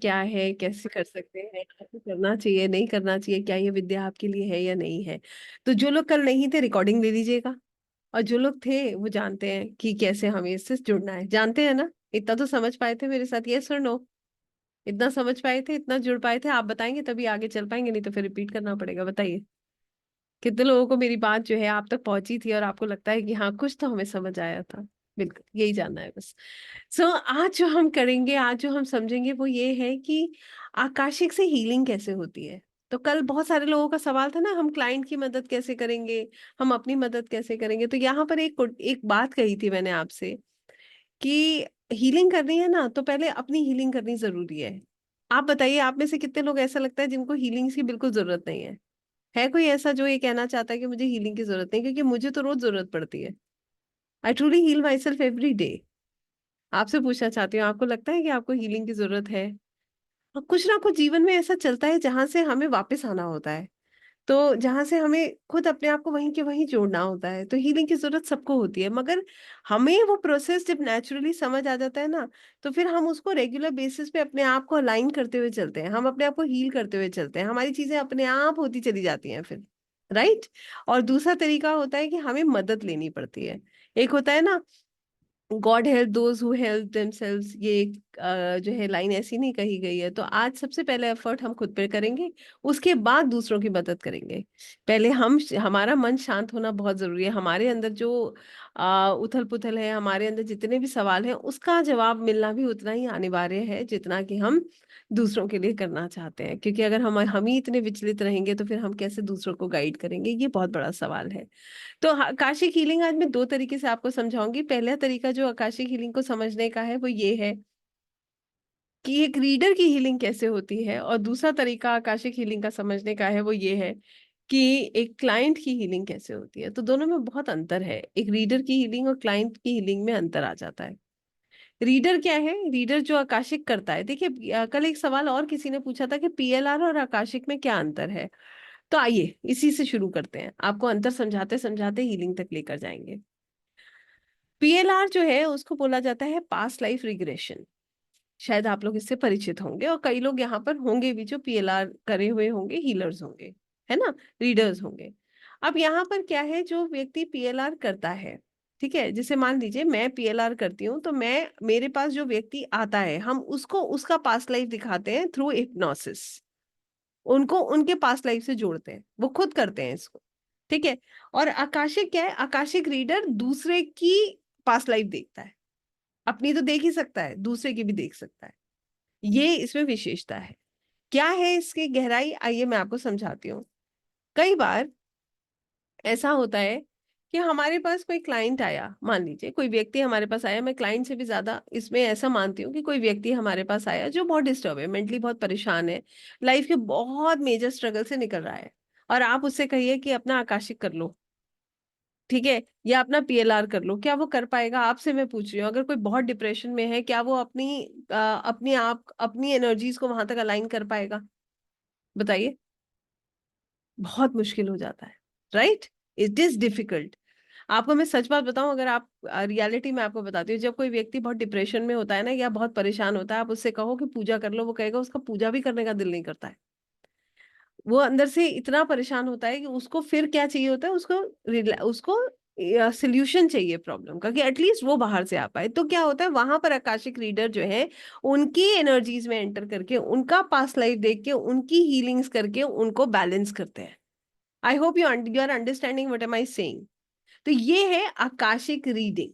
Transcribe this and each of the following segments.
क्या है, कैसे कर सकते हैं, कैसे करना चाहिए, नहीं करना चाहिए, क्या ये विद्या आपके लिए है या नहीं है। तो जो लोग कल नहीं थे, रिकॉर्डिंग दे दीजिएगा। और जो लोग थे वो जानते हैं कि कैसे हमें इससे जुड़ना है, जानते हैं ना। इतना तो समझ पाए थे मेरे साथ, यस और नो? इतना समझ पाए थे, इतना जुड़ पाए थे, आप बताएंगे तभी आगे चल पाएंगे, नहीं तो फिर रिपीट करना पड़ेगा। बताइए कितने लोगों को मेरी बात जो है आप तक पहुंची थी और आपको लगता है कि हाँ कुछ तो हमें समझ आया था। बिल्कुल यही जानना है बस। सो आज जो हम करेंगे, आज जो हम समझेंगे वो ये है कि आकाशिक से हीलिंग कैसे होती है। तो कल बहुत सारे लोगों का सवाल था ना, हम क्लाइंट की मदद कैसे करेंगे, हम अपनी मदद कैसे करेंगे। तो यहाँ पर एक बात कही थी मैंने आपसे कि हीलिंग करनी है ना, तो पहले अपनी हीलिंग करनी जरूरी है। आप बताइए, आप में से कितने लोग ऐसा लगता है जिनको हीलिंग की बिल्कुल जरूरत नहीं है कोई ऐसा जो ये कहना चाहता है कि मुझे हीलिंग की जरूरत नहीं, क्योंकि मुझे तो रोज जरूरत पड़ती है। I truly heal myself every day. आपसे पूछना चाहती हूँ, आपको लगता है कि आपको हीलिंग की जरूरत है? और कुछ ना कुछ जीवन में ऐसा चलता है जहां से हमें वापस आना होता है, तो जहां से हमें खुद अपने आप को वहीं के वहीं जोड़ना होता है। तो हीलिंग की जरूरत सबको होती है, मगर हमें वो प्रोसेस जब नेचुरली समझ आ जाता है ना, तो फिर हम उसको रेगुलर बेसिस पे अपने आप को अलाइन करते हुए चलते हैं, हम अपने आप को हील करते हुए चलते हैं, हमारी चीजें अपने आप होती चली जाती हैं फिर। राइट। और दूसरा तरीका होता है कि हमें मदद लेनी पड़ती है। एक होता है ना, God help those who help themselves, ये एक जो है लाइन ऐसी नहीं कही गई है। तो आज सबसे पहले एफर्ट हम खुद पे करेंगे, उसके बाद दूसरों की मदद करेंगे। पहले हमारा मन शांत होना बहुत जरूरी है। हमारे अंदर जो उथल पुथल है, हमारे अंदर जितने भी सवाल हैं, उसका जवाब मिलना भी उतना ही अनिवार्य है जितना कि हम दूसरों के लिए करना चाहते हैं। क्योंकि अगर हम ही इतने विचलित रहेंगे तो फिर हम कैसे दूसरों को गाइड करेंगे, ये बहुत बड़ा सवाल है। तो आकाशिक हीलिंग आज मैं दो तरीके से आपको समझाऊंगी। पहला तरीका जो आकाशिक हीलिंग को समझने का है वो ये है कि एक रीडर की हीलिंग कैसे होती है, और दूसरा तरीका आकाशिक हीलिंग का समझने का है वो ये है कि एक क्लाइंट की हीलिंग कैसे होती है। तो दोनों में बहुत अंतर है, एक रीडर की हीलिंग और क्लाइंट की हीलिंग में अंतर आ जाता है। रीडर क्या है? रीडर जो आकाशिक करता है। देखिए कल एक सवाल और किसी ने पूछा था कि पीएलआर और आकाशिक में क्या अंतर है। तो आइए इसी से शुरू करते हैं, आपको अंतर समझाते समझाते हीलिंग तक लेकर जाएंगे। पीएलआर जो है उसको बोला जाता है पास्ट लाइफ रिग्रेशन। शायद आप लोग इससे परिचित होंगे, और कई लोग यहाँ पर होंगे भी जो पीएलआर करे हुए होंगे, हीलर्स होंगे, है ना, रीडर्स होंगे। अब यहाँ पर क्या है, जो व्यक्ति पीएलआर करता है, ठीक है, जैसे मान लीजिए मैं पीएलआर करती हूँ, तो मैं मेरे पास जो व्यक्ति आता है, हम उसको उसका पास्ट लाइफ दिखाते हैं थ्रू हिप्नोसिस। उनको उनके पास्ट लाइफ से जोड़ते हैं, वो खुद करते हैं इसको। ठीक है। और आकाशिक क्या है? आकाशिक रीडर दूसरे की पास्ट लाइफ देखता है। अपनी तो देख ही सकता है, दूसरे की भी देख सकता है। ये इसमें विशेषता है। क्या है इसकी गहराई, आइए मैं आपको समझाती हूँ। कई बार ऐसा होता है कि हमारे पास कोई क्लाइंट आया, मान लीजिए कोई व्यक्ति हमारे पास आया, मैं क्लाइंट से भी ज्यादा इसमें ऐसा मानती हूँ कि कोई व्यक्ति हमारे पास आया जो बहुत डिस्टर्ब है, मेंटली बहुत परेशान है, लाइफ के बहुत मेजर स्ट्रगल से निकल रहा है। और आप उससे कहिए कि अपना आकाशिक कर लो, ठीक है, या अपना पीएलआर कर लो, क्या वो कर पाएगा? आपसे मैं पूछ रही हूँ, अगर कोई बहुत डिप्रेशन में है, क्या वो अपनी आप अपनी एनर्जीज को वहां तक अलाइन कर पाएगा? बताइए। बहुत मुश्किल हो जाता है। राइट। It is difficult. आपको मैं सच बात बताऊं, अगर आप रियलिटी में आपको बताती हूँ, जब कोई व्यक्ति बहुत डिप्रेशन में होता है ना, या बहुत परेशान होता है, आप उससे कहो कि पूजा कर लो, वो कहेगा उसका पूजा भी करने का दिल नहीं करता है। वो अंदर से इतना परेशान होता है कि उसको फिर क्या चाहिए होता है, उसको सोल्यूशन चाहिए प्रॉब्लम का, कि एटलीस्ट वो बाहर से आ पाए। तो क्या होता है वहां पर, आकाशिक रीडर जो है उनकी एनर्जीज में एंटर करके, उनका पास्ट लाइफ देख के, उनकी हीलिंग्स करके उनको बैलेंस करते हैं। I hope you are understanding what am I saying. तो ये है Akashic reading.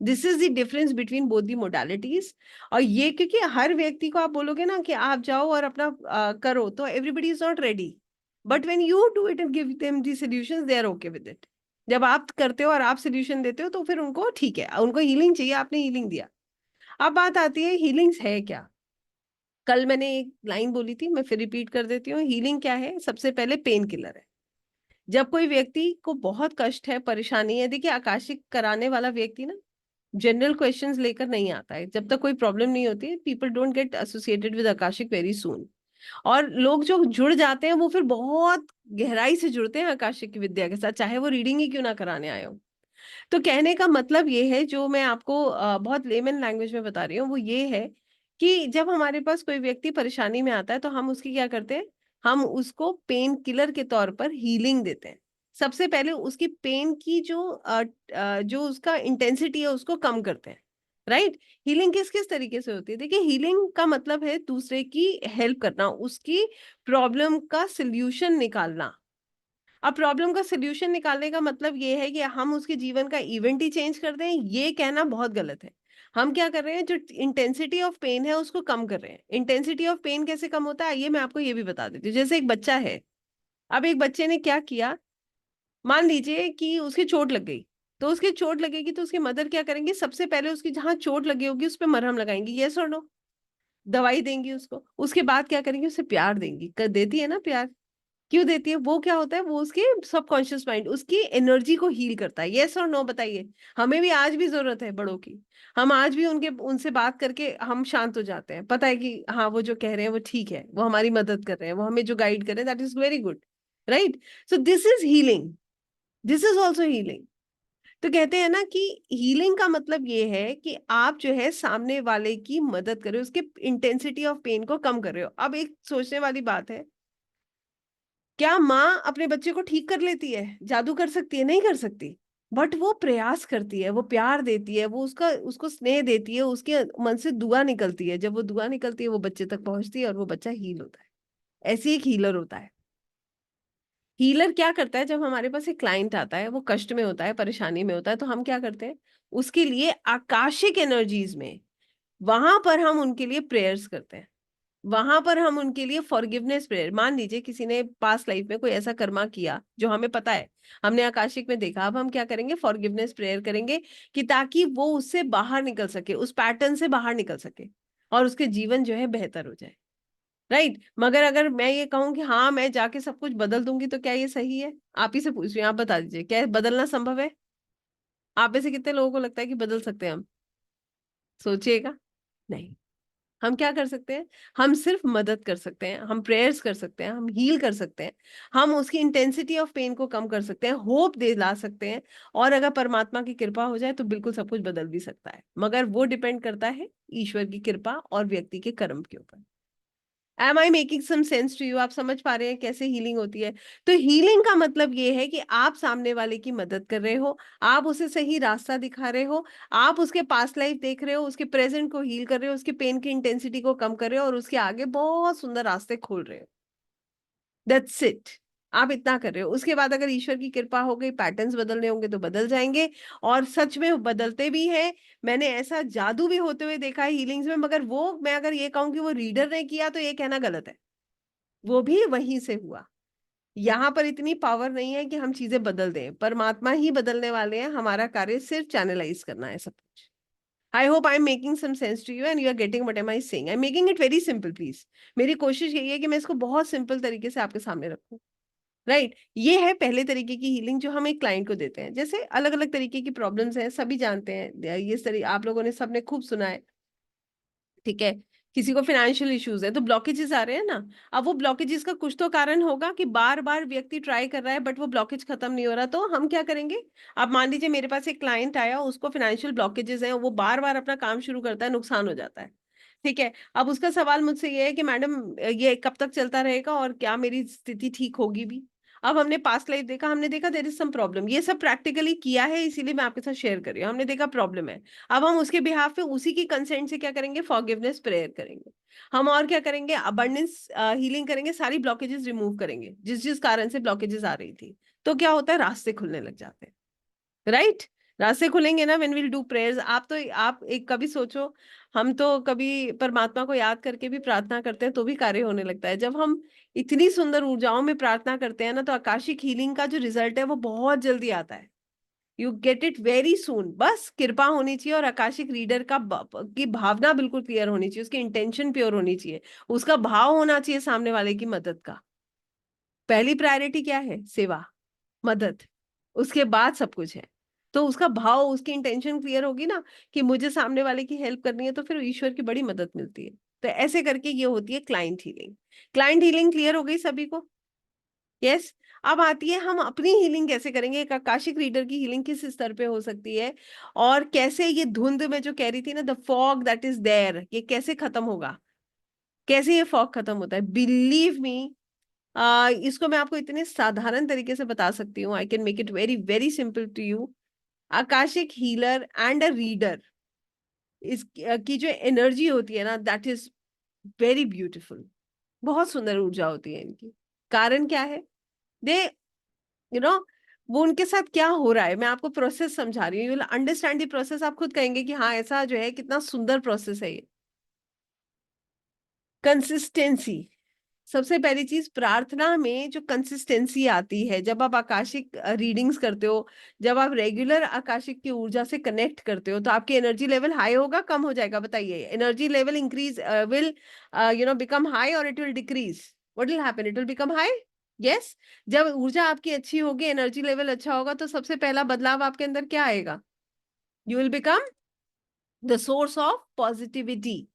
This is the difference between both the modalities. और ये क्योंकि हर व्यक्ति को आप बोलोगे ना कि आप जाओ और अपना करो, तो everybody is not ready. But when you do it and give them the solutions, they are okay with it. जब आप करते हो और आप सोल्यूशन देते हो, तो फिर उनको ठीक है, उनको हीलिंग चाहिए, आपने हीलिंग दिया। अब बात आती है हीलिंग्स है क्या। कल मैंने एक लाइन बोली थी, मैं फिर रिपीट कर देती हूँ। हीलिंग क्या है? सबसे पहले पेन किलर है। जब कोई व्यक्ति को बहुत कष्ट है, परेशानी है, देखिए आकाशिक कराने वाला व्यक्ति ना जनरल क्वेश्चंस लेकर नहीं आता है। जब तक कोई प्रॉब्लम नहीं होती है, people don't get associated with Akashic very soon. और लोग जो जुड़ जाते हैं वो फिर बहुत गहराई से जुड़ते हैं आकाशिक की विद्या के साथ, चाहे वो रीडिंग ही क्यों ना कराने आए हो। तो कहने का मतलब ये है, जो मैं आपको बहुत लेमन लैंग्वेज में बता रही हूँ, वो ये है कि जब हमारे पास कोई व्यक्ति परेशानी में आता है तो हम उसकी क्या करते हैं, हम उसको पेन किलर के तौर पर हीलिंग देते हैं। सबसे पहले उसकी पेन की जो उसका इंटेंसिटी है उसको कम करते हैं। राइट। हीलिंग किस किस तरीके से होती है, देखिए हीलिंग का मतलब है दूसरे की हेल्प करना, उसकी प्रॉब्लम का सिल्यूशन निकालना। अब प्रॉब्लम का सिल्यूशन निकालने का मतलब ये है कि हम उसके जीवन का इवेंट ही चेंज कर दें, ये कहना बहुत गलत है। हम क्या कर रहे हैं, जो इंटेंसिटी ऑफ पेन है उसको कम कर रहे हैं। इंटेंसिटी ऑफ पेन कैसे कम होता है, ये मैं आपको ये भी बता देती हूँ। जैसे एक बच्चा है, अब एक बच्चे ने क्या किया, मान लीजिए कि उसकी चोट लग गई। तो उसकी चोट लगेगी तो उसकी मदर क्या करेंगे, सबसे पहले उसकी जहां चोट लगी होगी उस पर मरहम लगाएंगी, यस और नो, दवाई देंगी उसको। उसके बाद क्या करेंगी, उसे प्यार देंगी, कर देती है ना प्यार। क्यों देती है, वो क्या होता है, वो उसके सबकॉन्शियस माइंड, उसकी एनर्जी को हील करता है, यस और नो बताइए। हमें भी आज भी जरूरत है बड़ों की। हम आज भी उनके उनसे बात करके हम शांत हो जाते हैं, पता है कि हाँ वो जो कह रहे हैं वो ठीक है, वो हमारी मदद कर रहे हैं, वो हमें जो गाइड कर रहे हैं, that is very good. Right. So this is healing, this is also healing. तो कहते हैं ना कि हीलिंग का मतलब ये है कि आप जो है सामने वाले की मदद कर रहे हो, उसके इंटेंसिटी ऑफ पेन को कम कर रहे हो। अब एक सोचने वाली बात है, क्या माँ अपने बच्चे को ठीक कर लेती है, जादू कर सकती है, नहीं कर सकती। बट वो प्रयास करती है, वो प्यार देती है, वो उसका उसको स्नेह देती है, उसके मन से दुआ निकलती है, जब वो दुआ निकलती है वो बच्चे तक पहुंचती है और वो बच्चा हील होता है। ऐसे एक हीलर होता है। हीलर क्या करता है, जब हमारे पास एक क्लाइंट आता है, वो कष्ट में होता है, परेशानी में होता है, तो हम क्या करते हैं, उसके लिए आकाशिक एनर्जीज में, वहां पर हम उनके लिए प्रेयर्स करते हैं। वहां पर हम उनके लिए फॉरगिवनेस प्रेयर, मान लीजिए किसी ने पास्ट लाइफ में कोई ऐसा कर्मा किया जो हमें पता है, हमने आकाशिक में देखा, अब हम क्या करेंगे, फॉरगिवनेस प्रेयर करेंगे कि ताकि वो उससे बाहर निकल सके, उस पैटर्न से बाहर निकल सके और उसके जीवन जो है बेहतर हो जाए। राइट। मगर अगर मैं ये कहूं कि हाँ मैं जाके सब कुछ बदल दूंगी, तो क्या ये सही है? आप ही से पूछ रही हूँ, आप बता दीजिए, क्या बदलना संभव है? आप में से कितने लोगों को लगता है कि बदल सकते हैं हम? सोचिएगा। नहीं। हम क्या कर सकते हैं, हम सिर्फ मदद कर सकते हैं, हम प्रेयर्स कर सकते हैं, हम हील कर सकते हैं, हम उसकी इंटेंसिटी ऑफ पेन को कम कर सकते हैं, होप दे ला सकते हैं। और अगर परमात्मा की कृपा हो जाए तो बिल्कुल सब कुछ बदल भी सकता है, मगर वो डिपेंड करता है ईश्वर की कृपा और व्यक्ति के कर्म के ऊपर। Am I making some sense to you? आप समझ पा रहे हैं कैसे हीलिंग होती है? तो हीलिंग का मतलब ये है कि आप सामने वाले की मदद कर रहे हो, आप उसे सही रास्ता दिखा रहे हो, आप उसके पास्ट लाइफ देख रहे हो, उसके प्रेजेंट को हील कर रहे हो, उसके पेन की इंटेंसिटी को कम कर रहे हो और उसके आगे बहुत सुंदर रास्ते खोल रहे हो। That's it. आप इतना कर रहे हो, उसके बाद अगर ईश्वर की कृपा हो गई, पैटर्न्स बदलने होंगे तो बदल जाएंगे। और सच में बदलते भी हैं। मैंने ऐसा जादू भी होते हुए देखा है हीलिंग्स में, मगर वो मैं अगर ये कहूँ कि वो रीडर ने किया तो ये कहना गलत है। वो भी वहीं से हुआ। यहाँ पर इतनी पावर नहीं है कि हम चीजें बदल दें, परमात्मा ही बदलने वाले हैं, हमारा कार्य सिर्फ चैनलाइज करना है सब कुछ। I hope I am making some sense to you and you are getting what am I saying. I am making it very simple please. मेरी कोशिश यही है कि मैं इसको बहुत सिंपल तरीके से आपके सामने रखूं। राइट। ये है पहले तरीके की हीलिंग जो हम एक क्लाइंट को देते हैं। जैसे अलग अलग तरीके की प्रॉब्लम्स हैं, सभी जानते हैं ये सारी, आप लोगों ने सबने खूब सुना है। ठीक है। किसी को फाइनेंशियल इश्यूज है तो ब्लॉकेजेस आ रहे हैं ना। अब वो ब्लॉकेजेस का कुछ तो कारण होगा कि बार बार व्यक्ति ट्राई कर रहा है बट वो ब्लॉकेज खत्म नहीं हो रहा, तो हम क्या करेंगे। अब मान लीजिए मेरे पास एक क्लाइंट आया, उसको फाइनेंशियल ब्लॉकेजेस हैं, वो बार बार अपना काम शुरू करता है, नुकसान हो जाता है। ठीक है। अब उसका सवाल मुझसे ये है कि मैडम ये कब तक चलता रहेगा और क्या मेरी स्थिति ठीक होगी भी? अब हमने पास्ट लाइफ देखा, हमने देखा देयर इज सम प्रॉब्लम, ये सब प्रैक्टिकली किया है, इसीलिए मैं आपके साथ शेयर कर रही हूँ। हमने देखा प्रॉब्लम है। अब हम उसके बिहाफ पे उसी की कंसेंट से क्या करेंगे, फॉरगिवनेस प्रेयर करेंगे। हम और क्या करेंगे, अबंडेंस हीलिंग करेंगे, सारी ब्लॉकेजेस रिमूव करेंगे जिस जिस कारण से ब्लॉकेजेस आ रही थी। तो क्या होता है, रास्ते खुलने लग जाते हैं। राइट। रास्ते खुलेंगे ना व्हेन विल डू प्रेयर्स। आप तो आप एक कभी सोचो, हम तो कभी परमात्मा को याद करके भी प्रार्थना करते हैं तो भी कार्य होने लगता है। जब हम इतनी सुंदर ऊर्जाओं में प्रार्थना करते हैं ना, तो आकाशिक हीलिंग का जो रिजल्ट है वो बहुत जल्दी आता है। You get it very soon. बस कृपा होनी चाहिए और आकाशिक रीडर की भावना बिल्कुल क्लियर होनी चाहिए, उसकी इंटेंशन प्योर होनी चाहिए, उसका भाव होना चाहिए सामने वाले की मदद का। पहली प्रायोरिटी क्या है, सेवा, मदद, उसके बाद सब कुछ है। तो उसका भाव, उसकी इंटेंशन क्लियर होगी ना कि मुझे सामने वाले की हेल्प करनी है, तो फिर ईश्वर की बड़ी मदद मिलती है। तो ऐसे करके ये होती है client healing. Client healing clear हो गई सभी को? यस। अब आती है हम अपनी हीलिंग कैसे करेंगे, एक आकाशिक रीडर की हीलिंग किस स्तर पे हो सकती है, और कैसे ये धुंध में जो कह रही थी ना, the fog that is there, ये कैसे खत्म होगा, कैसे ये फॉग खत्म होता है। बिलीव मी, इसको मैं आपको इतने साधारण तरीके से बता सकती हूँ, I can make it very very simple to you. Akashic healer and a reader, इस की जो एनर्जी होती है ना, दैट इज वेरी ब्यूटीफुल। बहुत सुंदर ऊर्जा होती है इनकी। कारण क्या है, दे यू नो वो उनके साथ क्या हो रहा है, मैं आपको प्रोसेस समझा रही हूँ, you will understand the process, आप खुद कहेंगे कि हाँ ऐसा जो है कितना सुंदर प्रोसेस है ये। कंसिस्टेंसी, सबसे पहली चीज, प्रार्थना में जो कंसिस्टेंसी आती है, जब आप आकाशिक रीडिंग्स करते हो, जब आप रेगुलर आकाशिक की ऊर्जा से कनेक्ट करते हो, तो आपकी एनर्जी लेवल हाई होगा, कम हो जाएगा, बताइए। Energy level increase will become high और it will decrease, what will happen, it will become high. Yes, जब ऊर्जा आपकी अच्छी होगी, एनर्जी लेवल अच्छा होगा, तो सबसे पहला बदलाव आपके अंदर क्या आएगा, you will become the source of positivity.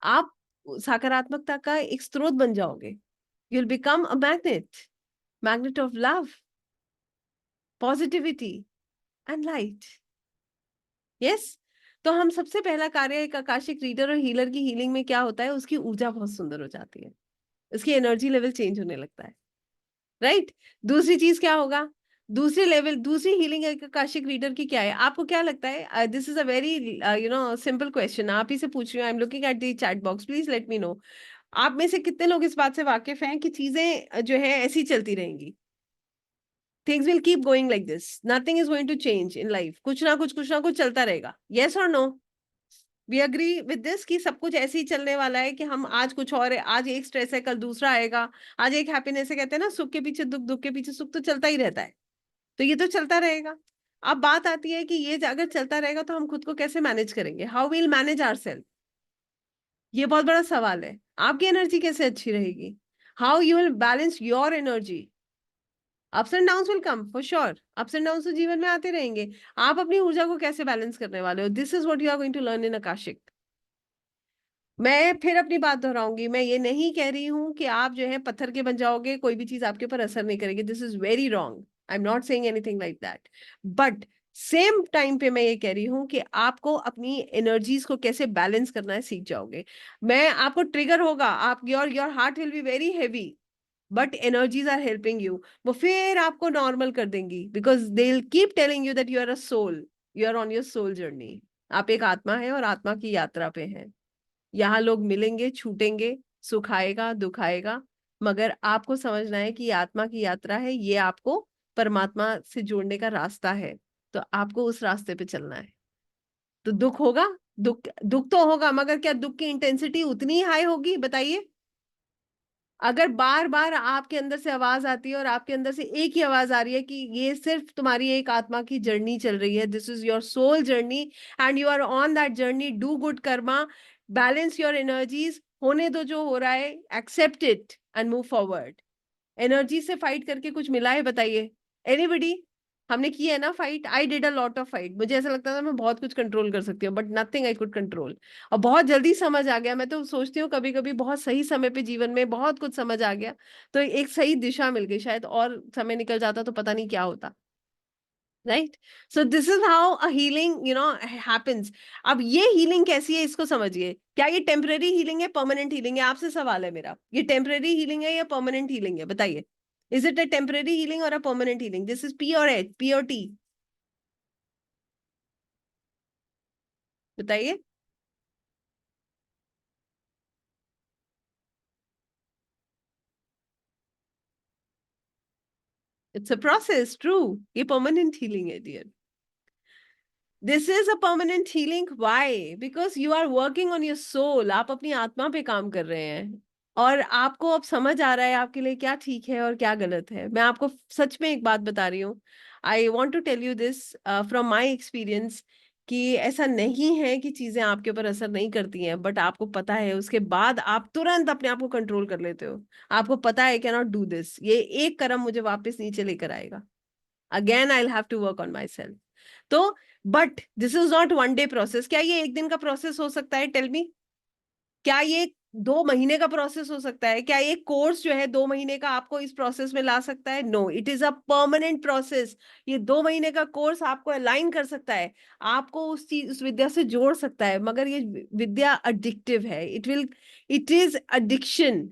आप सकारात्मकता का एक स्रोत बन जाओगे। You will become a magnet, magnet of love, positivity and light. Yes, तो हम सबसे पहला कार्य एक आकाशिक रीडर और हीलर की हीलिंग में क्या होता है, उसकी ऊर्जा बहुत सुंदर हो जाती है, उसकी एनर्जी लेवल चेंज होने लगता है, राइट। दूसरी चीज क्या होगा, दूसरी लेवल, दूसरी हीलिंग एक आकाशिक रीडर की क्या है, आपको क्या लगता है, this is a very simple question, आप ही से पूछ रही हूँ, I am looking at the chat box, please let me know, आप में से कितने लोग इस बात से वाकिफ हैं कि चीजें जो है ऐसी चलती रहेंगी, things will keep going like this, nothing is going to change in life, कुछ ना कुछ चलता रहेगा, यस और no. We agree with this कि सब कुछ ऐसे ही चलने वाला है, कि हम आज कुछ और है, आज एक स्ट्रेस है, कल दूसरा आएगा, आज एक हैप्पीनेस है, कहते हैं ना सुख के पीछे दुख, दुख के पीछे सुख, तो चलता ही रहता है, तो ये तो चलता रहेगा। अब बात आती है कि ये अगर चलता रहेगा तो हम खुद को कैसे मैनेज करेंगे, हाउ विल मैनेज आवरसेल्फ, ये बहुत बड़ा सवाल है। आपकी एनर्जी कैसे अच्छी रहेगी, how you will balance your energy. Ups and downs will come for sure, ups and downs तो जीवन में आते रहेंगे, आप अपनी ऊर्जा को कैसे बैलेंस करने वाले हो, this is what you are going to learn in Akashic. मैं फिर अपनी बात दोहराऊंगी, मैं ये नहीं कह रही हूं कि आप जो है पत्थर के बन जाओगे, कोई भी चीज आपके ऊपर असर नहीं करेगी, this is very wrong, I am not saying anything like that, but same time पे मैं ये कह रही हूँ कि आपको अपनी एनर्जीज को कैसे बैलेंस करना है सीख जाओगे। मैं आपको ट्रिगर होगा, आप your heart will be very heavy, but energies are helping you, वो फिर आपको नॉर्मल कर देंगी, because they will keep telling you that you are a soul, you are on your soul journey, आप एक आत्मा है और आत्मा की यात्रा पे है। यहाँ लोग मिलेंगे, छूटेंगे, सुख आएगा, दुख आएगा, मगर आपको समझना है कि ये आत्मा की यात्रा है, ये आपको परमात्मा से जोड़ने का रास्ता है, तो आपको उस रास्ते पे चलना है। तो दुख होगा, दुख दुख तो होगा, मगर क्या दुख की इंटेंसिटी उतनी ही हाई होगी, बताइए। अगर बार बार आपके अंदर से आवाज आती है, और आपके अंदर से एक ही आवाज आ रही है कि ये सिर्फ तुम्हारी एक आत्मा की जर्नी चल रही है, this is your soul journey and you are on that journey, do good karma, balance your energies, होने दो जो हो रहा है, accept it and move forward. Energy से फाइट करके कुछ मिला है, बताइए, एनीबडी। हमने की है ना fight, I did a lot of fight, मुझे ऐसा लगता था मैं बहुत कुछ कंट्रोल कर सकती हूँ, but nothing I could control. और बहुत जल्दी समझ आ गया, मैं तो सोचती हूँ कभी कभी बहुत सही समय पे जीवन में बहुत कुछ समझ आ गया, तो एक सही दिशा मिल गई, शायद और समय निकल जाता तो पता नहीं क्या होता, right. So this is how a healing happens. अब ये हीलिंग कैसी है, इसको समझिए, क्या ये टेम्पररी हीलिंग है, परमानेंट हीलिंग है, आपसे सवाल है मेरा, ये टेम्पररी हीलिंग है या परमानेंट हीलिंग है, बताइए। Is it a temporary healing और a permanent healing, this is P और एच, पी और टी, बताइए। इट्स अ प्रोसेस, ट्रू, ये परमानेंट हीलिंग है dear. This is a permanent healing, why, because you are working on your soul, आप अपनी आत्मा पे काम कर रहे हैं, और आपको अब समझ आ रहा है आपके लिए क्या ठीक है और क्या गलत है। मैं आपको सच में एक बात बता रही हूँ, I want to tell you this from my experience, कि ऐसा नहीं है कि चीजें आपके ऊपर असर नहीं करती हैं, बट आपको पता है, उसके बाद आप तुरंत अपने आप को कंट्रोल कर लेते हो, आपको पता है कैन नॉट डू दिस, ये एक कदम मुझे वापस नीचे लेकर आएगा, again I will have to work on myself. तो but this is not one day process, क्या ये एक दिन का प्रोसेस हो सकता है, टेल मी, क्या ये 2 महीने का प्रोसेस हो सकता है। क्या एक कोर्स जो है 2 महीने का आपको इस प्रोसेस में ला सकता है? No, it is a permanent process. ये 2 महीने का कोर्स आपको अलाइन कर सकता है, आपको उस चीज, उस विद्या से जोड़ सकता है, मगर ये विद्या अडिक्टिव है। It is addiction.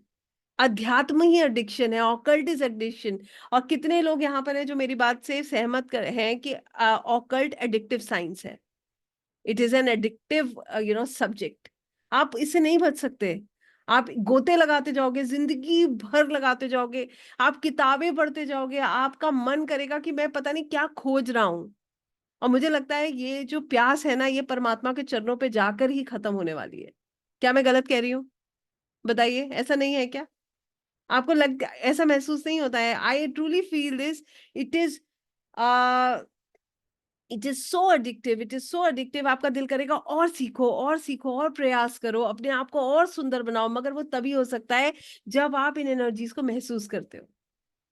अध्यात्म ही एडिक्शन है, ऑकल्ट इज एडिक्शन। और कितने लोग यहाँ पर हैं जो मेरी बात से सहमत हैं कि ऑकल्ट एडिक्टिव साइंस है। It is an addictive subject. आप इससे नहीं बच सकते। आप गोते लगाते जाओगे, जिंदगी भर लगाते जाओगे, आप किताबें पढ़ते जाओगे, आपका मन करेगा कि मैं पता नहीं क्या खोज रहा हूं। और मुझे लगता है ये जो प्यास है ना, ये परमात्मा के चरणों पे जाकर ही खत्म होने वाली है। क्या मैं गलत कह रही हूँ? बताइए, ऐसा नहीं है क्या? आपको ऐसा महसूस नहीं होता है? I truly feel this. It is it is so addictive, it is so addictive. आपका दिल करेगा और सीखो और सीखो और प्रयास करो, अपने आप को और सुंदर बनाओ, मगर वो तभी हो सकता है जब आप इन एनर्जीज को महसूस करते हो।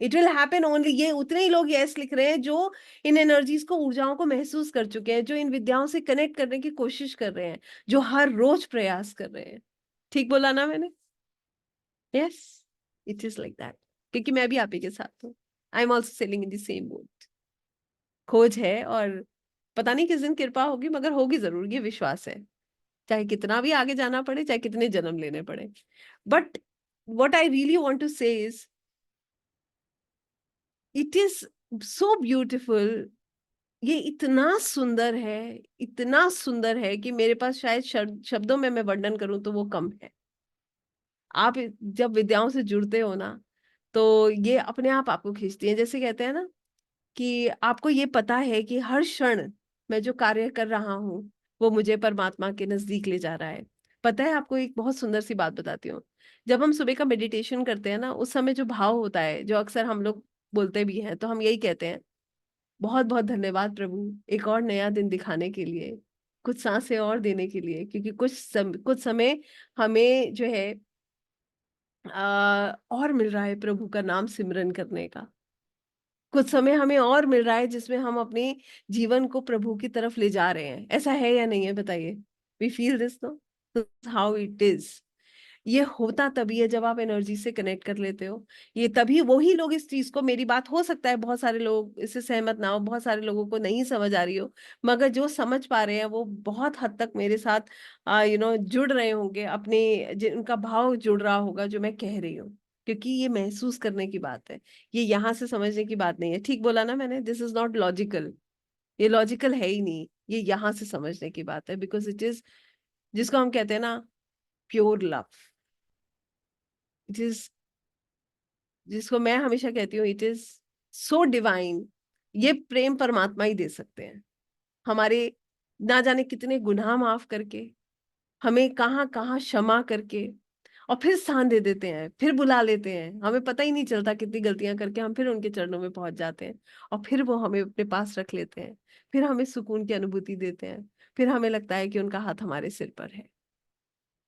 It will happen only. ये उतने ही लोग यस लिख रहे हैं जो इन एनर्जीज को, ऊर्जाओं को महसूस कर चुके हैं, जो इन विद्याओं से कनेक्ट करने की कोशिश कर रहे हैं, जो हर रोज प्रयास कर रहे हैं। ठीक बोला ना मैंने? Yes, it is like that. क्योंकि मैं भी आप ही के साथ हूँ। I am also selling in the same boat. खोज है, और पता नहीं किस दिन कृपा होगी, मगर होगी जरूर, ये विश्वास है। चाहे कितना भी आगे जाना पड़े, चाहे कितने जन्म लेने पड़े। But what I really want to say is, it is so beautiful। ये इतना सुंदर है, इतना सुंदर है कि मेरे पास शायद शब्दों में मैं वर्णन करूं तो वो कम है। आप जब विद्याओं से जुड़ते हो ना, तो ये अपने आप आपको खींचती है। जैसे कहते हैं ना कि आपको ये पता है कि हर क्षण मैं जो कार्य कर रहा हूँ वो मुझे परमात्मा के नजदीक ले जा रहा है। पता है, आपको एक बहुत सुंदर सी बात बताती हूँ। जब हम सुबह का मेडिटेशन करते हैं ना, उस समय जो भाव होता है, जो अक्सर हम लोग बोलते भी हैं, तो हम यही कहते हैं, बहुत बहुत धन्यवाद प्रभु, एक और नया दिन दिखाने के लिए, कुछ सांसें और देने के लिए, क्योंकि कुछ समय हमें जो है और मिल रहा है प्रभु का नाम सिमरन करने का। कुछ समय हमें और मिल रहा है जिसमें हम अपने जीवन को प्रभु की तरफ ले जा रहे हैं। ऐसा है या नहीं है? बताइए। We feel this no, how it is. ये होता तभी है जब आप एनर्जी से कनेक्ट कर लेते हो। ये तभी, वही लोग इस चीज को, मेरी बात हो सकता है बहुत सारे लोग इससे सहमत ना हो, बहुत सारे लोगों को नहीं समझ आ रही हो, मगर जो समझ पा रहे हैं वो बहुत हद तक मेरे साथ जुड़ रहे होंगे, अपने उनका भाव जुड़ रहा होगा जो मैं कह रही हूँ। क्योंकि ये महसूस करने की बात है, ये यहाँ से समझने की बात नहीं है। ठीक बोला ना मैंने? This is not logical. ये लॉजिकल है ही नहीं, ये यहाँ से समझने की बात है। बिकॉज इट इज, जिसको हम कहते हैं ना, प्योर लव। इट इज, जिसको मैं हमेशा कहती हूँ, इट इज सो डिवाइन। ये प्रेम परमात्मा ही दे सकते हैं। हमारे ना जाने कितने गुनाह माफ करके, हमें कहाँ कहाँ क्षमा करके, और फिर स्थान दे देते हैं, फिर बुला लेते हैं। हमें पता ही नहीं चलता कितनी गलतियां करके हम फिर उनके चरणों में पहुंच जाते हैं, और फिर वो हमें अपने पास रख लेते हैं, फिर हमें सुकून की अनुभूति देते हैं, फिर हमें लगता है कि उनका हाथ हमारे सिर पर है।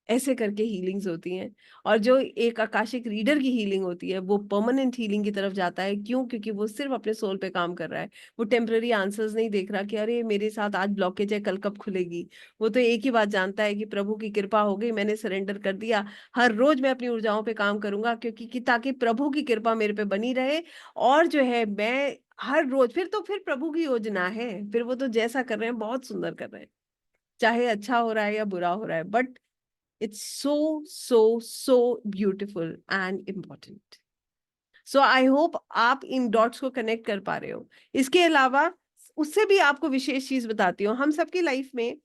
ऐसे करके हीलिंग्स होती हैं। और जो एक आकाशिक रीडर की हीलिंग होती है, वो परमानेंट हीलिंग की तरफ जाता है। क्यों? क्योंकि वो सिर्फ अपने सोल पे काम कर रहा है। वो टेम्पररी आंसर्स नहीं देख रहा कि अरे मेरे साथ आज ब्लॉकेज है, कल कब खुलेगी। वो तो एक ही बात जानता है कि प्रभु की कृपा हो गई, मैंने सरेंडर कर दिया। हर रोज मैं अपनी ऊर्जाओं पे काम करूंगा, क्योंकि ताकि प्रभु की कृपा मेरे पे बनी रहे। और जो है, मैं हर रोज, फिर तो फिर प्रभु की योजना है, फिर वो तो जैसा कर रहे हैं बहुत सुंदर कर रहे हैं, चाहे अच्छा हो रहा है या बुरा हो रहा है। But it's so, so, so beautiful and important. So I hope आप इन डॉट्स को कनेक्ट कर पा रहे हो। इसके अलावा उससे भी आपको विशेष चीज बताती हूँ। हम सबकी लाइफ में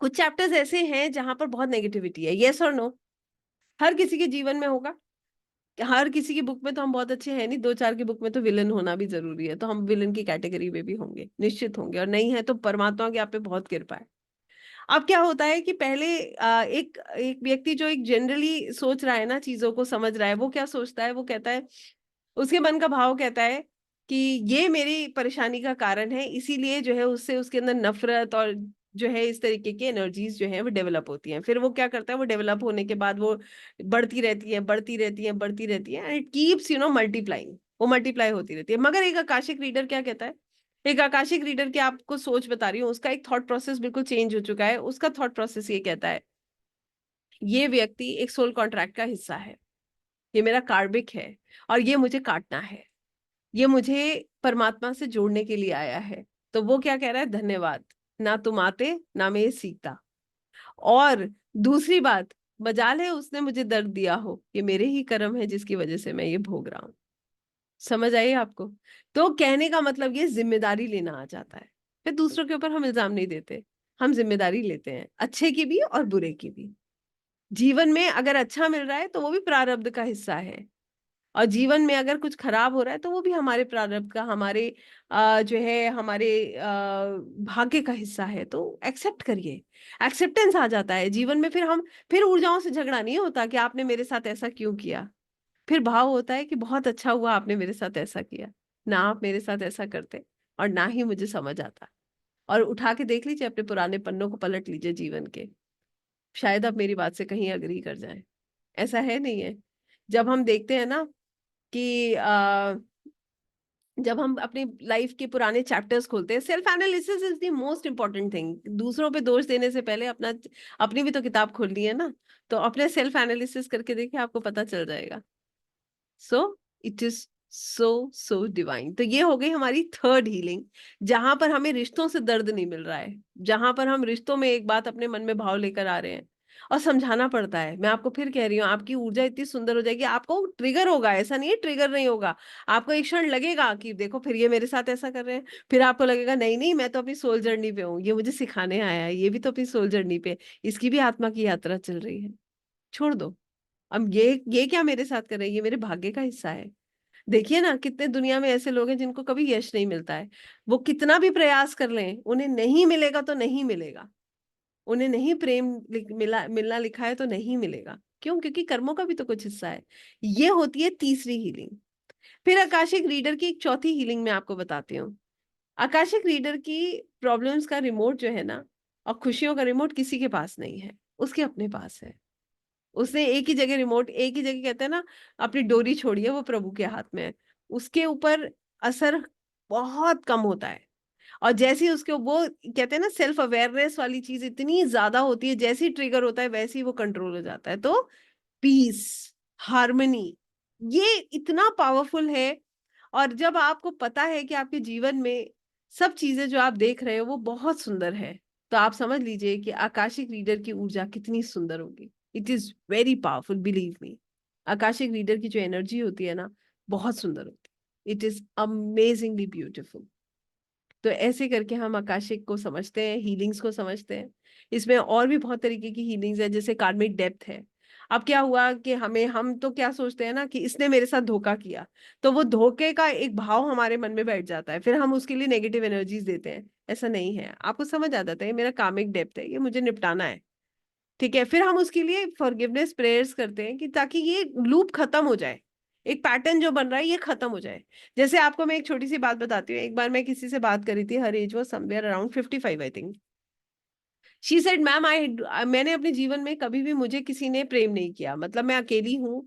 कुछ चैप्टर्स ऐसे हैं जहां पर बहुत नेगेटिविटी है। यस और नो? हर किसी के जीवन में होगा। हर किसी की बुक में तो हम बहुत अच्छे हैं नहीं, 2-4 की बुक में तो विलन होना भी जरूरी है, तो हम विलन की कैटेगरी में भी होंगे, निश्चित होंगे। और नहीं है तो परमात्मा की आप पे बहुत कृपा है। अब क्या होता है कि पहले एक एक व्यक्ति जो एक जनरली सोच रहा है ना, चीजों को समझ रहा है, वो क्या सोचता है? वो कहता है, उसके मन का भाव कहता है कि ये मेरी परेशानी का कारण है, इसीलिए जो है उससे उसके अंदर नफरत और जो है इस तरीके की एनर्जीज जो है वो डेवलप होती हैं। फिर वो क्या करता है? वो डेवलप होने के बाद वो बढ़ती रहती है, बढ़ती रहती है, बढ़ती रहती है, एंड इट कीप्स मल्टीप्लाइंग। वो मल्टीप्लाई होती रहती है। मगर एक आकाशिक रीडर क्या कहता है? एक आकाशिक रीडर की आपको सोच बता रही हूँ, उसका एक थॉट प्रोसेस बिल्कुल चेंज हो चुका है। उसका थॉट प्रोसेस ये कहता है ये व्यक्ति एक सोल कॉन्ट्रैक्ट का हिस्सा है, ये मेरा कार्मिक है और ये मुझे काटना है, ये मुझे परमात्मा से जोड़ने के लिए आया है। तो वो क्या कह रहा है, धन्यवाद, ना तुम आते ना मैं ये सीखता। और दूसरी बात, मजाल है उसने मुझे दर्द दिया हो, ये मेरे ही कर्म है जिसकी वजह से मैं ये भोग रहा हूं। समझ आई आपको? तो कहने का मतलब ये जिम्मेदारी लेना आ जाता है। फिर दूसरों के ऊपर हम इल्जाम नहीं देते, हम जिम्मेदारी लेते हैं, अच्छे की भी और बुरे की भी। जीवन में अगर अच्छा मिल रहा है तो वो भी प्रारब्ध का हिस्सा है, और जीवन में अगर कुछ खराब हो रहा है तो वो भी हमारे प्रारब्ध का, हमारे जो है हमारे भाग्य का हिस्सा है। तो एक्सेप्ट करिए, एक्सेप्टेंस आ जाता है जीवन में। फिर ऊर्जाओं से झगड़ा नहीं होता कि आपने मेरे साथ ऐसा क्यों किया। फिर भाव होता है कि बहुत अच्छा हुआ आपने मेरे साथ ऐसा किया, ना आप मेरे साथ ऐसा करते और ना ही मुझे समझ आता। और उठा के देख लीजिए, अपने पुराने पन्नों को पलट लीजिए जीवन के, शायद आप मेरी बात से कहीं अग्री कर जाएं। ऐसा है नहीं है? जब हम देखते हैं ना कि जब हम अपनी लाइफ के पुराने चैप्टर्स खोलते हैं, self analysis is the most important thing. दूसरों पे दोष देने से पहले अपनी भी तो किताब खोलनी है ना। तो अपने सेल्फ एनालिसिस करके देखिए, आपको पता चल जाएगा। So it is so so divine. तो ये हो गई हमारी थर्ड हीलिंग, जहां पर हमें रिश्तों से दर्द नहीं मिल रहा है, जहां पर हम रिश्तों में एक बात अपने मन में भाव लेकर आ रहे हैं और समझाना पड़ता है। मैं आपको फिर कह रही हूँ, आपकी ऊर्जा इतनी सुंदर हो जाएगी, आपको ट्रिगर होगा, ऐसा नहीं है ट्रिगर नहीं होगा। आपको एक क्षण लगेगा कि देखो फिर ये मेरे साथ ऐसा कर रहे हैं, फिर आपको लगेगा नहीं नहीं, मैं तो अपनी सोल जर्नी पे हूँ, ये मुझे सिखाने आया है, ये भी तो अपनी सोल जर्नी पे, इसकी भी आत्मा की यात्रा चल रही है। छोड़ दो। अब ये क्या मेरे साथ कर रहे हैं, ये मेरे भाग्य का हिस्सा है। देखिए ना, कितने दुनिया में ऐसे लोग हैं जिनको कभी यश नहीं मिलता है। वो कितना भी प्रयास कर लें, उन्हें नहीं मिलेगा तो नहीं मिलेगा। उन्हें नहीं प्रेम मिलना लिखा है तो नहीं मिलेगा। क्यों? क्योंकि कर्मों का भी तो कुछ हिस्सा है। ये होती है तीसरी हीलिंग। फिर आकाशिक रीडर की एक चौथी हीलिंग मैं आपको बताती हूँ। आकाशिक रीडर की प्रॉब्लम्स का रिमोट जो है ना, और खुशियों का रिमोट किसी के पास नहीं है, उसके अपने पास है। उसने एक ही जगह रिमोट, एक ही जगह, कहते हैं ना, अपनी डोरी छोड़ी है, वो प्रभु के हाथ में है। उसके ऊपर असर बहुत कम होता है। और जैसे ही उसके वो कहते हैं ना, सेल्फ अवेयरनेस वाली चीज इतनी ज्यादा होती है, जैसे ही ट्रिगर होता है वैसे ही वो कंट्रोल हो जाता है। तो पीस, हार्मनी, ये इतना पावरफुल है। और जब आपको पता है कि आपके जीवन में सब चीजें जो आप देख रहे हो वो बहुत सुंदर है, तो आप समझ लीजिए कि आकाशिक रीडर की ऊर्जा कितनी सुंदर होगी। It is very powerful, believe me. Akashic reader की जो एनर्जी होती है ना, बहुत सुंदर होती है। It is amazingly beautiful. तो ऐसे करके हम आकाशिक को समझते हैं, हीलिंग्स को समझते हैं। इसमें और भी बहुत तरीके की हीलिंग्स है, जैसे कार्मिक डेप्थ है। अब क्या हुआ कि हम तो क्या सोचते हैं ना कि इसने मेरे साथ धोखा किया, तो वो धोखे का एक भाव हमारे मन में बैठ जाता है, फिर हम उसके लिए नेगेटिव एनर्जीज देते हैं। ऐसा नहीं है, आपको समझ आ जाता है ये मेरा कार्मिक डेप्थ है, ये मुझे निपटाना है। ठीक है, फिर हम उसके लिए फॉरगिवनेस प्रेयर्स करते हैं कि ताकि ये लूप खत्म हो जाए, एक पैटर्न जो बन रहा है ये खत्म हो जाए। जैसे आपको मैं एक छोटी सी बात बताती हूँ। एक बार मैं किसी से बात करी थी, हर एज वो somewhere around 55 I think. She said, ma'am मैंने अपने जीवन में कभी भी, मुझे किसी ने प्रेम नहीं किया, मतलब मैं अकेली हूँ,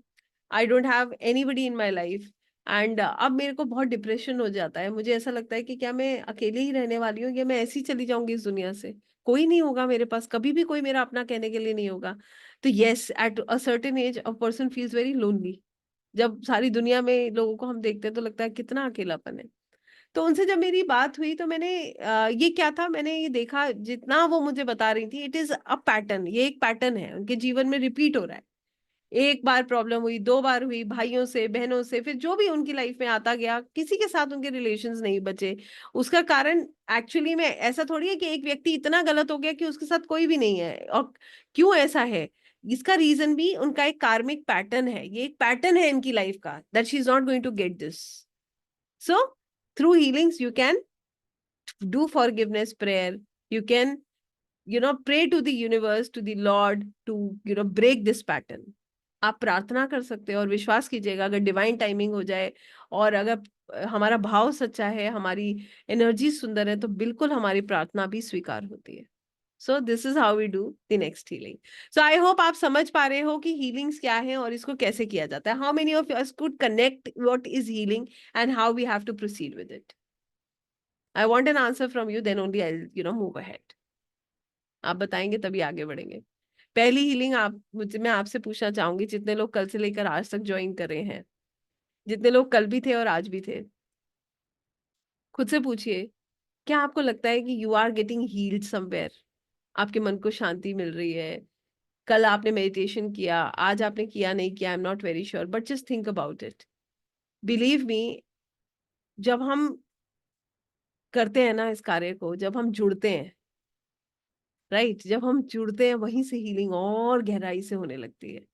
आई don't have anybody in my life. And अब मेरे को बहुत डिप्रेशन हो जाता है, मुझे ऐसा लगता है कि क्या मैं अकेले ही रहने वाली हूँ या मैं ऐसी चली जाऊंगी इस दुनिया से, कोई नहीं होगा मेरे पास, कभी भी कोई मेरा अपना कहने के लिए नहीं होगा। तो yes, at a certain age a person feels very lonely. जब सारी दुनिया में लोगों को हम देखते हैं तो लगता है कितना अकेलापन है। तो उनसे जब मेरी बात हुई तो मैंने ये क्या था, मैंने ये देखा, जितना वो मुझे बता रही थी, इट इज अ पैटर्न, ये एक पैटर्न है उनके जीवन में, रिपीट हो रहा है। एक बार प्रॉब्लम हुई, दो बार हुई, भाइयों से, बहनों से, फिर जो भी उनकी लाइफ में आता गया, किसी के साथ उनके रिलेशंस नहीं बचे। उसका कारण एक्चुअली में ऐसा थोड़ी है कि एक व्यक्ति इतना गलत हो गया कि उसके साथ कोई भी नहीं है। और क्यों ऐसा है, इसका रीजन भी उनका एक कार्मिक पैटर्न है, ये एक पैटर्न है इनकी लाइफ का, that she is not going to get this. So through healings you can do forgiveness prayer. You can, pray to the universe, to the Lord, to, break this pattern. आप प्रार्थना कर सकते हो और विश्वास कीजिएगा, अगर डिवाइन टाइमिंग हो जाए और अगर हमारा भाव सच्चा है, हमारी एनर्जी सुंदर है, तो बिल्कुल हमारी प्रार्थना भी स्वीकार होती है। So this is how we do the next healing. So I hope आप समझ पा रहे हो कि हीलिंग्स क्या है और इसको कैसे किया जाता है। How many of us could connect what is healing and how we have to proceed with it? I want an answer from you, then only I'll, move ahead. आप बताएंगे तभी आगे बढ़ेंगे। पहली हीलिंग आप मुझे मैं आपसे पूछना चाहूंगी, जितने लोग कल से लेकर आज तक ज्वाइन कर रहे हैं, जितने लोग कल भी थे और आज भी थे, खुद से पूछिए, क्या आपको लगता है कि you are getting healed somewhere? आपके मन को शांति मिल रही है? कल आपने मेडिटेशन किया, आज आपने किया नहीं किया, I am not very sure, but just think about it. Believe me, जब हम करते हैं ना इस कार्य को, जब हम जुड़ते हैं, राइट, जब हम जुड़ते हैं, वहीं से हीलिंग और गहराई से होने लगती है।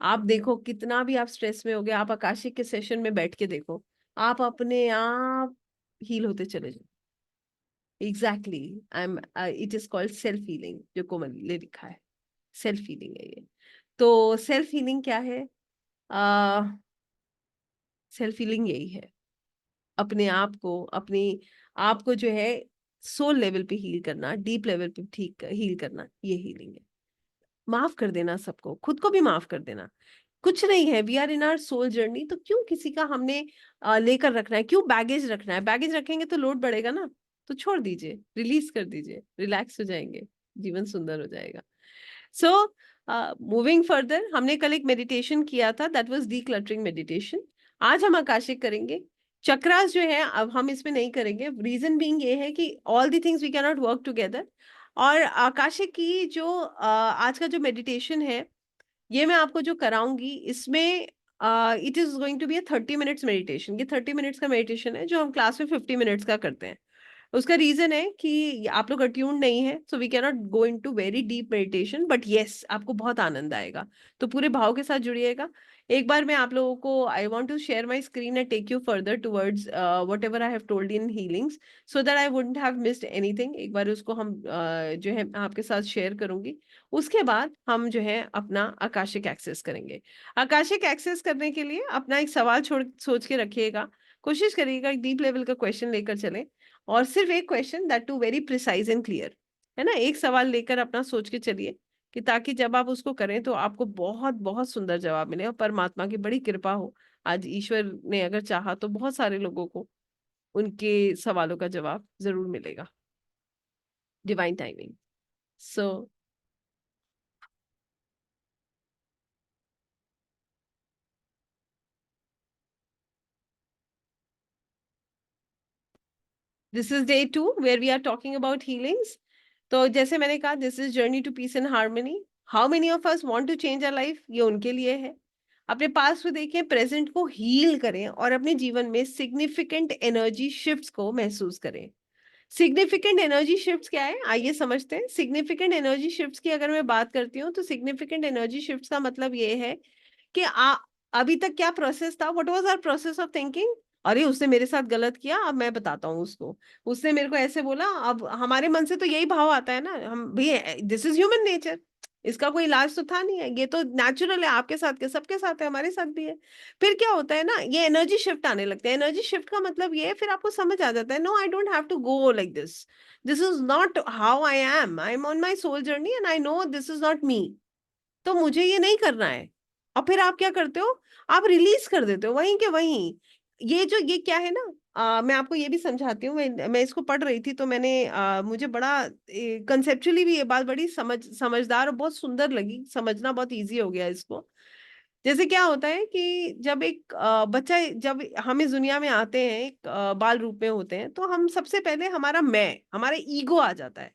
आप देखो, कितना भी आप स्ट्रेस में हो गए, आप आकाशिक के सेशन में बैठ के देखो, आप अपने आप हील होते चले जाओ। Exactly, I am, it is called self healing, जो कोमल ने लिखा है, सेल्फ हीलिंग है ये। तो सेल्फ हीलिंग क्या है? सेल्फ हीलिंग यही है, अपने आप को, अपनी आप को जो है सोल लेवल पे हील करना, डीप लेवल पे ठीक हील करना, ये हीलिंग है। माफ कर देना सबको, खुद को भी माफ कर देना। कुछ नहीं है, we are in our soul journey, तो क्यों किसी का हमने लेकर रखना है? क्यों बैगेज रखना है? बैगेज रखेंगे तो लोड बढ़ेगा ना। तो छोड़ दीजिए, रिलीज कर दीजिए, रिलैक्स हो जाएंगे, जीवन सुंदर हो जाएगा। सो मूविंग फर्दर, हमने कल एक मेडिटेशन किया था, दैट वाज डीक्लटरिंग मेडिटेशन। आज हम आकाशिक करेंगे। चक्रास जो है अब हम इसमें नहीं करेंगे, रीजन बीइंग ये है कि all the things we can not work together. और आकाशिक की जो आज का जो मेडिटेशन है, ये मैं आपको जो कराऊंगी, इसमें it is going to be 30 minutes meditation. ये 30 मिनट्स का मेडिटेशन है जो हम क्लास में 50 मिनट्स का करते हैं। उसका रीजन है कि आप लोग अट्यून नहीं है, so we can not go into very deep meditation, but yes, आपको बहुत आनंद आएगा। तो पूरे भाव के साथ जुड़िएगा। एक बार मैं आप लोगों को, I want to share my screen and take you further towards whatever I have told in healings, so that I wouldn't have missed anything. एक बार उसको हम जो है आपके साथ शेयर करूंगी। उसके बाद हम जो है अपना आकाशिक एक्सेस करेंगे। आकाशिक एक्सेस करने के लिए अपना एक सवाल छोड़ सोच के रखिएगा, कोशिश करिएगा एक डीप लेवल का क्वेश्चन लेकर चले, और सिर्फ एक question, that too very precise and clear, है ना। एक सवाल लेकर अपना सोच के चलिए, कि ताकि जब आप उसको करें तो आपको बहुत बहुत सुंदर जवाब मिले, और परमात्मा की बड़ी कृपा हो, आज ईश्वर ने अगर चाहा तो बहुत सारे लोगों को उनके सवालों का जवाब जरूर मिलेगा। Divine timing. So this is day 2 where we are talking about healings. तो जैसे मैंने कहा, this is journey to peace and harmony. How many of us want to change our life? ये उनके लिए है। अपने पास को देखें, प्रेजेंट को हील करें, और अपने जीवन में सिग्निफिकेंट एनर्जी शिफ्ट्स को महसूस करें। सिग्निफिकेंट एनर्जी शिफ्ट्स क्या है, आइए समझते हैं। सिग्निफिकेंट एनर्जी शिफ्ट्स की अगर मैं बात करती हूँ, तो सिग्निफिकेंट एनर्जी शिफ्ट्स का मतलब ये है कि अभी तक क्या प्रोसेस था, what was our process of thinking. अरे उसने मेरे साथ गलत किया, अब मैं बताता हूँ उसको, उसने मेरे को ऐसे बोला। अब हमारे मन से तो यही भाव आता है ना, हम भी, दिस इज ह्यूमन नेचर, इसका कोई इलाज तो था नहीं है, ये तो नेचुरल है, आपके साथ के सबके साथ है, हमारे साथ भी है। फिर क्या होता है ना, ये एनर्जी शिफ्ट आने लगते हैं। एनर्जी शिफ्ट का मतलब ये है, फिर आपको समझ आ जाता है, no I don't have to go like this, this is not how I am on my soul journey, and I know this is not me, तो मुझे ये नहीं करना है। और फिर आप क्या करते हो, आप रिलीज कर देते हो वहीं के वहीं। ये जो ये क्या है ना, मैं आपको ये भी समझाती हूँ। मैं इसको पढ़ रही थी, तो मैंने मुझे बड़ा कंसेप्चुअली भी ये बात बड़ी समझदार और बहुत सुंदर लगी, समझना बहुत इजी हो गया इसको। जैसे क्या होता है कि जब एक बच्चा, जब हम इस दुनिया में आते हैं, एक बाल रूप में होते हैं, तो हम सबसे पहले हमारा ईगो आ जाता है,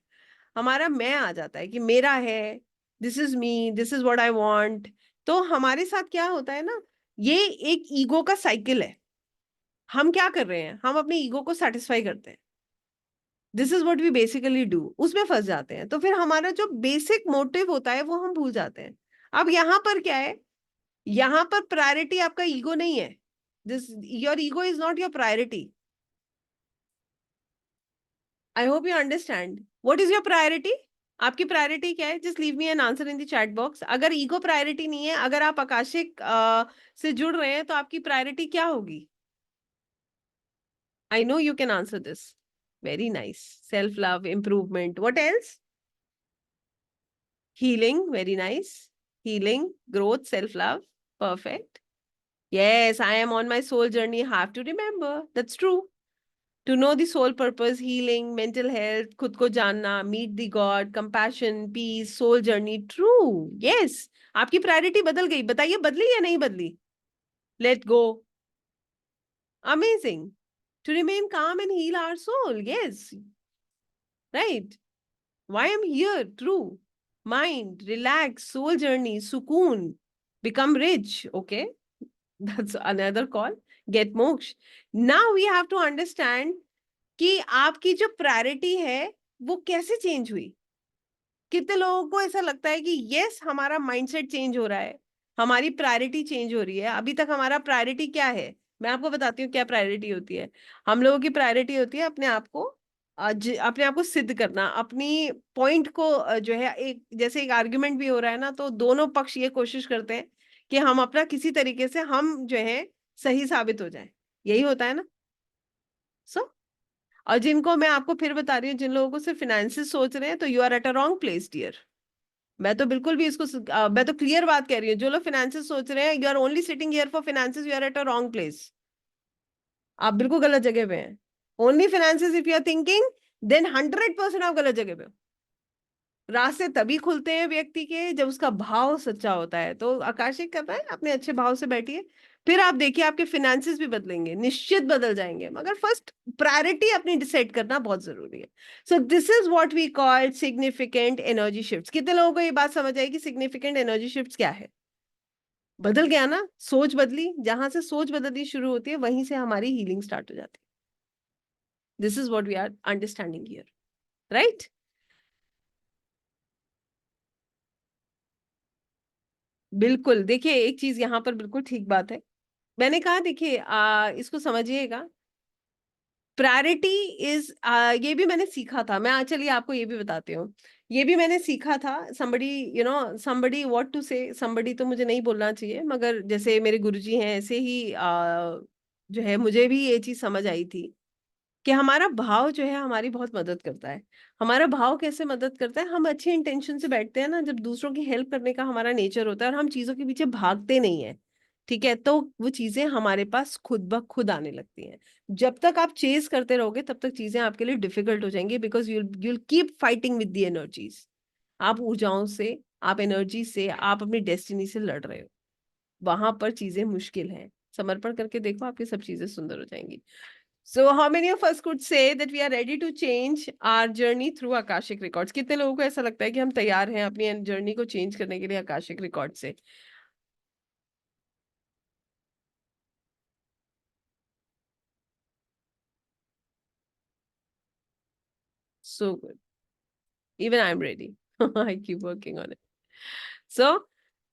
हमारा मैं आ जाता है कि मेरा है, this is me, this is what I want. तो हमारे साथ क्या होता है ना, ये एक ईगो का साइकिल है। हम क्या कर रहे हैं, हम अपने ईगो को सेटिस्फाई करते हैं, this is what we basically do, उसमें फंस जाते हैं। तो फिर हमारा जो बेसिक मोटिव होता है वो हम भूल जाते हैं। अब यहाँ पर क्या है, यहाँ पर प्रायोरिटी आपका ईगो नहीं है, this, your ego is not your priority. I hope you understand what is your priority. आपकी प्रायोरिटी क्या है? Just leave me an answer in the chat box. अगर ईगो प्रायोरिटी नहीं है, अगर आप आकाशिक से जुड़ रहे हैं, तो आपकी प्रायोरिटी क्या होगी? I know you can answer this. Very nice. Self love, improvement, what else? Healing, very nice. Healing, growth, self love, perfect. Yes, I am on my soul journey, have to remember, that's true. To know the soul purpose, healing, mental health, खुद को जानना, meet the God, compassion, peace, soul journey. True, yes. आपकी priority बदल गई, बताइए बदली या नहीं बदली? Let go, amazing. To remain calm and heal our soul, yes, right. Why am here, true. Mind relax, soul journey, सुकून, become rich, okay, that's another call, get moksha. Now we have to understand कि आपकी जो priority है वो कैसे change हुई। कितने लोगों को ऐसा लगता है कि यस हमारा माइंडसेट चेंज हो रहा है, हमारी प्रायोरिटी चेंज हो रही है। अभी तक हमारा प्रायोरिटी क्या है, मैं आपको बताती हूँ क्या प्रायोरिटी होती है। हम लोगों की प्रायोरिटी होती है अपने आप को अपने आप को सिद्ध करना, अपनी पॉइंट को जो है, एक जैसे एक आर्ग्यूमेंट भी हो रहा है ना, तो दोनों पक्ष ये कोशिश करते हैं कि हम अपना किसी तरीके से हम जो है सही साबित हो जाए, यही होता है ना। सो और जिनको मैं आपको फिर बता रही हूँ, जिन लोगों को सिर्फ फिनेंसेस सोच रहे हैं, तो you are at a wrong place dear. मैं तो बिल्कुल भी इसको मैं तो क्लियर बात कह रही हूँ, जो लोग फाइनेंसेस सोच रहे हैं, you are only sitting here for finances, you are at a wrong place. आप बिल्कुल गलत जगह पे हैं। Only finances if you are thinking, then 100% आप गलत जगह पे हो। रास्ते तभी खुलते हैं व्यक्ति के जब उसका भाव सच्चा होता है। तो आकाशिक कर रहा है, अपने अच्छे भाव से बैठिए, फिर आप देखिए आपके फिनेंसेस भी बदलेंगे, निश्चित बदल जाएंगे। मगर फर्स्ट प्रायोरिटी अपनी डिसाइड करना बहुत जरूरी है। So this is what we call significant energy shifts. कितने लोगों को ये बात समझ आई कि सिग्निफिकेंट एनर्जी शिफ्ट्स क्या है? बदल गया ना, सोच बदली। जहां से सोच बदलनी शुरू होती है वहीं से हमारी हीलिंग स्टार्ट हो जाती है। This is what we are understanding here, right. बिल्कुल, देखिए एक चीज यहाँ पर बिल्कुल ठीक बात है। मैंने कहा देखिए इसको समझिएगा, प्रायोरिटी इज, ये भी मैंने सीखा था। मैं चलिए आपको ये भी बताती हूँ। ये भी मैंने सीखा था। somebody, somebody what to say, somebody तो मुझे नहीं बोलना चाहिए, मगर जैसे मेरे गुरुजी हैं ऐसे ही जो है मुझे भी ये चीज समझ आई थी कि हमारा भाव जो है हमारी बहुत मदद करता है। हमारा भाव कैसे मदद करता है? हम अच्छे इंटेंशन से बैठते हैं ना, जब दूसरों की हेल्प करने का हमारा नेचर होता है और हम चीजों के पीछे भागते नहीं है, ठीक है, तो वो चीजें हमारे पास खुद ब खुद आने लगती हैं। जब तक आप चेज करते रहोगे तब तक चीजें आपके लिए डिफिकल्ट हो जाएंगी, because you'll keep fighting with the energies. आप ऊर्जाओं से, आप एनर्जी से, आप अपनी डेस्टिनी से लड़ रहे हो। वहां पर चीजें मुश्किल हैं। समर्पण करके देखो, आपकी सब चीजें सुंदर हो जाएंगी। So how many of us could say that we are ready to change our journey through Akashic records? कितने लोगों को ऐसा लगता है कि हम तैयार हैं अपनी जर्नी को चेंज करने के लिए आकाशिक रिकॉर्ड से? So good. Even I'm ready. I keep working on it. So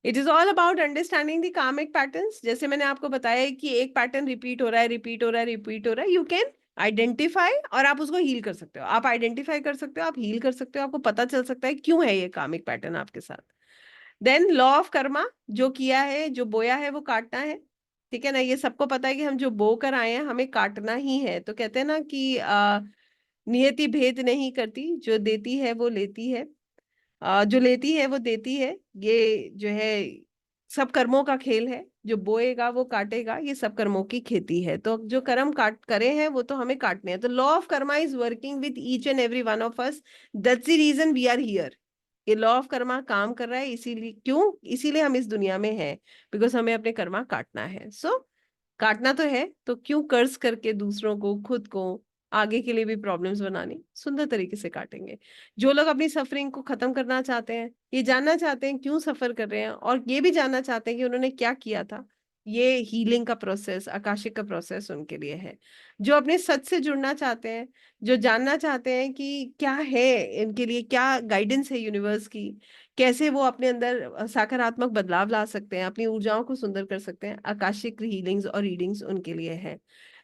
it is all about understanding the karmic patterns. जैसे मैंने आपको बताया है कि एक पैटर्न रिपीट हो रहा है, रिपीट हो रहा है, रिपीट हो रहा है, यू कैन आइडेंटिफाई और आप उसको हील कर सकते हो। आप आइडेंटिफाई कर सकते हो, आप हील कर सकते हो, आपको पता चल सकता है क्यों है ये कार्मिक पैटर्न आपके साथ। देन लॉ ऑफ कर्मा, जो किया है, जो बोया है वो काटना है। ठीक है ना, ये सबको पता है कि हम जो बो कर आए हैं हमें काटना ही है। तो कहते हैं ना कि नियति भेद नहीं करती, जो देती है वो लेती है, जो लेती है वो देती है। ये जो है सब कर्मों का खेल है, जो बोएगा वो काटेगा, ये सब कर्मों की खेती है। तो जो कर्म काट करे हैं वो तो हमें काटने हैं। तो law of karma is working with each and every one of us, that's the reason we are here. ये लॉ ऑफ कर्मा काम कर रहा है, इसीलिए क्यों, इसीलिए हम इस दुनिया में हैं, बिकॉज हमें अपने कर्मा काटना है। सो काटना तो है, तो क्यों कर्ज करके दूसरों को, खुद को, आगे के लिए भी प्रॉब्लम्स बनानी, सुंदर तरीके से काटेंगे। जो लोग अपनी सफरिंग को खत्म करना चाहते हैं, ये जानना चाहते हैं क्यों सफर कर रहे हैं, और ये भी जानना चाहते हैं कि उन्होंने क्या किया था, ये हीलिंग का प्रोसेस, आकाशिक का प्रोसेस उनके लिए है। जो अपने सच से जुड़ना चाहते हैं, जो जानना चाहते हैं कि क्या है इनके लिए, क्या गाइडेंस है यूनिवर्स की, कैसे वो अपने अंदर सकारात्मक बदलाव ला सकते हैं, अपनी ऊर्जाओं को सुंदर कर सकते हैं, आकाशिक हीलिंग्स और रीडिंग्स उनके लिए है।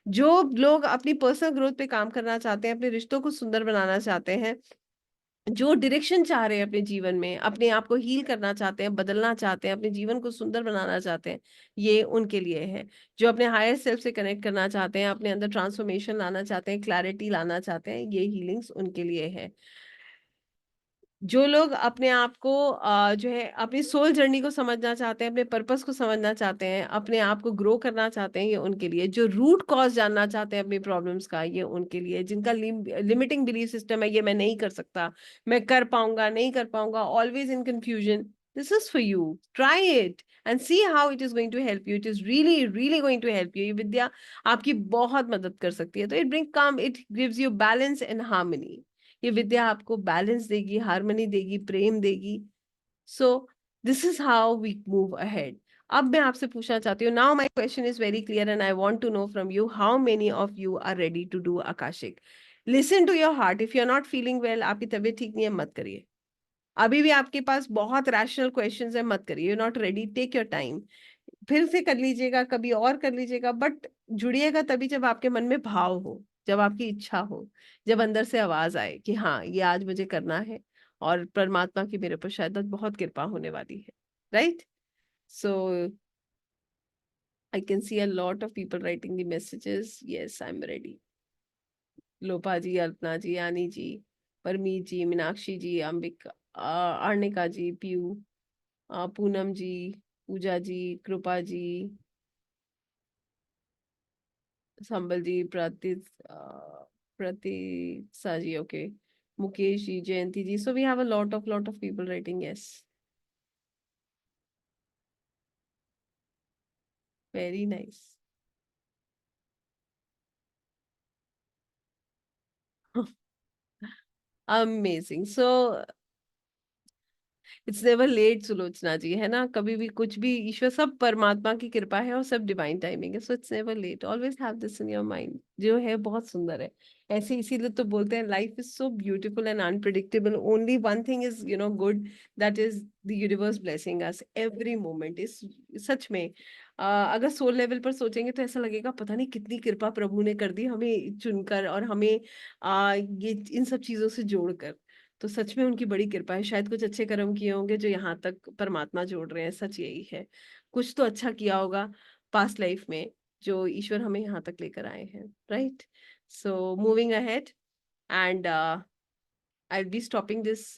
जो लोग अपनी पर्सनल ग्रोथ पे काम करना चाहते हैं, अपने रिश्तों को सुंदर बनाना चाहते हैं, जो डायरेक्शन चाह रहे हैं अपने जीवन में, अपने आप को हील करना चाहते हैं, बदलना चाहते हैं, अपने जीवन को सुंदर बनाना चाहते हैं, ये उनके लिए है। जो अपने हायर सेल्फ से कनेक्ट करना चाहते हैं, अपने अंदर ट्रांसफॉर्मेशन लाना चाहते हैं, क्लैरिटी लाना चाहते हैं, ये हीलिंग्स उनके लिए है। जो लोग अपने आप को जो है अपनी सोल जर्नी को समझना चाहते हैं, अपने पर्पस को समझना चाहते हैं, अपने आप को ग्रो करना चाहते हैं, ये उनके लिए। जो रूट कॉज जानना चाहते हैं अपनी प्रॉब्लम्स का, ये उनके लिए। जिनका लिमिटिंग बिलीफ सिस्टम है, ये मैं नहीं कर सकता, मैं कर पाऊंगा नहीं कर पाऊंगा, always in confusion, this is for you. Try it and see how it is going to help you. It is really really going to help you. ये विद्या आपकी बहुत मदद कर सकती है। तो it bring calm, it gives you balance and harmony. ये विद्या आपको बैलेंस देगी, हार्मनी देगी, प्रेम देगी। So this is how we move ahead. अब मैं आपसे पूछना चाहती हूँ, now my question is very clear and I want to know from you, how many of you are ready to do Akashic? Listen to your heart. If you are not feeling well, आपकी तबीयत ठीक नहीं है, मत करिए। अभी भी आपके पास बहुत रैशनल क्वेश्चंस है, मत करिए। You not ready, take your time. फिर से कर लीजिएगा, कभी और कर लीजिएगा, बट जुड़िएगा तभी जब आपके मन में भाव हो, जब आपकी इच्छा हो, जब अंदर से आवाज आए कि हाँ ये आज मुझे करना है, और परमात्मा की मेरे पर शायद आज बहुत कृपा होने वाली है। Right? So I can see a lot of people writing the messages. Yes, I am ready. Lopa ji, Alpana ji, Yani ji, Parmeet ji, Meenakshi ji, Ambika, Arnika ji, Piyu, Poonam ji, Pooja ji, Kripa ji, Sambal ji, Pratiksha ji, okay, Mukesh ji, Jayanti ji. So we have a lot of people writing yes. Very nice. Amazing. So it's never late Sulochana ji, है ना? कभी भी कुछ भी, ईश्वर, सब परमात्मा की कृपा है और सब डिवाइन टाइमिंग है। So it's never late, always have this in your mind. जो है बहुत सुंदर है। ऐसे इसीलिए तो बोलते हैं life is so beautiful and unpredictable. Only one thing is good, that is the universe blessing us every moment. इस सच में अगर सोल लेवल पर सोचेंगे तो ऐसा लगेगा पता नहीं कितनी कृपा प्रभु ने कर दी हमें चुनकर, और हमें ये इन सब चीजों से जोड़कर। तो सच में उनकी बड़ी कृपा है। शायद कुछ अच्छे कर्म किए होंगे जो यहाँ तक परमात्मा जोड़ रहे हैं। सच यही है, कुछ तो अच्छा किया होगा पास्ट लाइफ में, जो ईश्वर हमें यहाँ तक लेकर आए हैं। Right? So moving ahead, and I be stopping this